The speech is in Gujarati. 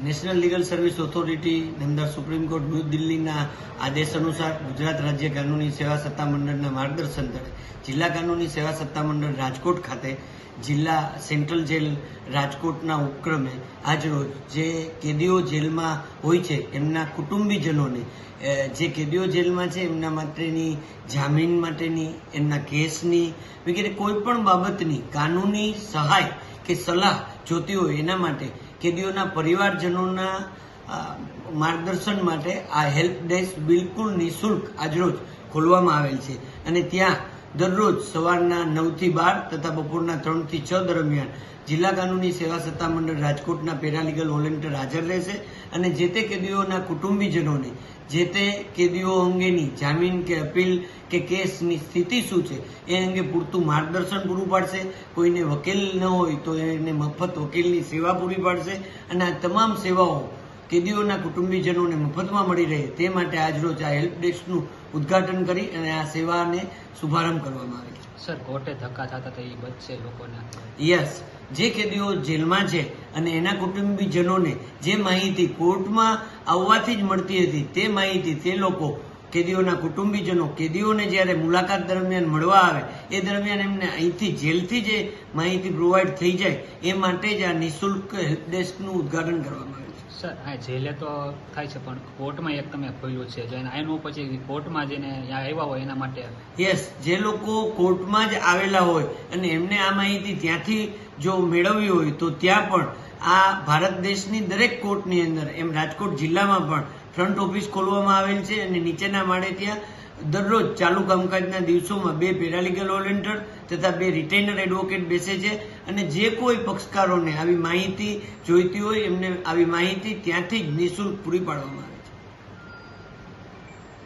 નેશનલ લીગલ સર્વિસ ઓથોરિટી નામદાર સુપ્રીમ કોર્ટ ન્યૂ દિલ્હીના આદેશ અનુસાર ગુજરાત રાજ્ય કાનૂની સેવા સત્તામંડળના માર્ગદર્શન તળે જિલ્લા કાનૂની સેવા સત્તામંડળ રાજકોટ ખાતે જિલ્લા સેન્ટ્રલ જેલ રાજકોટના ઉપક્રમે આજરોજ જે કેદીઓ જેલમાં હોય છે એમના કુટુંબીજનોને જે કેદીઓ જેલમાં છે એમના માટેની જામીન માટેની એમના કેસની વગેરે કોઈ પણ બાબતની કાનૂની સહાય કે સલાહ જોતી હોય એના માટે કેદીઓના પરિવારજનોના માર્ગદર્શન માટે આ હેલ્પ ડેસ્ક બિલકુલ નિઃશુલ્ક આજરોજ ખોલવામાં આવેલ છે અને ત્યાં દરરોજ સવારના 9 થી 12 તથા બપોરના 3 થી 6 દરમિયાન જિલ્લા કાનૂની સેવા સત્તામંડળ રાજકોટના પેરાલીગલ વોલેન્ટિયર હાજર રહેશે અને જે તે કેદીઓના કુટુંબીજનોને જે તે કેદીઓ અંગેની જામીન કે અપીલ કે કેસની સ્થિતિ શું છે એ અંગે પૂરતું માર્ગદર્શન પૂરું પાડશે. કોઈને વકીલ ન હોય તો એને મફત વકીલની સેવા પૂરી પાડશે અને આ તમામ સેવાઓ કેદીઓના કુટુંબીજનોને મફતમાં મળી રહે તે માટે આજરોજ આ હેલ્પ ડેસ્કનું ઉદ્ઘાટન કરી અને આ સેવાને શુભારંભ કરવામાં આવે છે. સર, કોર્ટે ધક્કા થતા તો એ બચશે લોકોને? યસ, જે કેદીઓ જેલમાં છે અને એના કુટુંબીજનોને જે માહિતી કોર્ટમાં આવવાથી જ મળતી હતી તે માહિતી તે લોકો કેદીઓના કુટુંબીજનો કેદીઓને જ્યારે મુલાકાત દરમિયાન મળવા આવે એ દરમિયાન એમને અહીંથી જેલથી જે માહિતી પ્રોવાઈડ થઈ જાય એ માટે જ આ નિઃશુલ્ક હેલ્પ ડેસ્કનું ઉદ્ઘાટન કરવામાં આવ્યું છે. સર, હા, જેલે તો થાય છે પણ કોર્ટમાં એક તમે ખોલ્યું છે જેને એનું પછી કોર્ટમાં જેને અહીંયા આવ્યા હોય એના માટે? યસ, જે લોકો કોર્ટમાં જ આવેલા હોય અને એમને આ માહિતી ત્યાંથી જો મેળવવી હોય તો ત્યાં પણ આ ભારત દેશની દરેક કોર્ટની અંદર એમ રાજકોટ જિલ્લામાં પણ ફ્રન્ટ ઓફિસ ખોલવામાં આવેલ છે અને નીચેના માળે ત્યાં દરરોજ ચાલુ કામકાજના દિવસોમાં 2 પેરાલીગલ વોલેન્ટિયર તથા 2 રિટેનર એડવોકેટ બેસે છે અને જે કોઈ પક્ષકારોને આવી માહિતી જોઈતી હોય એમને આવી માહિતી ત્યાંથી જ નિઃશુલ્ક પૂરી પાડવામાં આવે છે.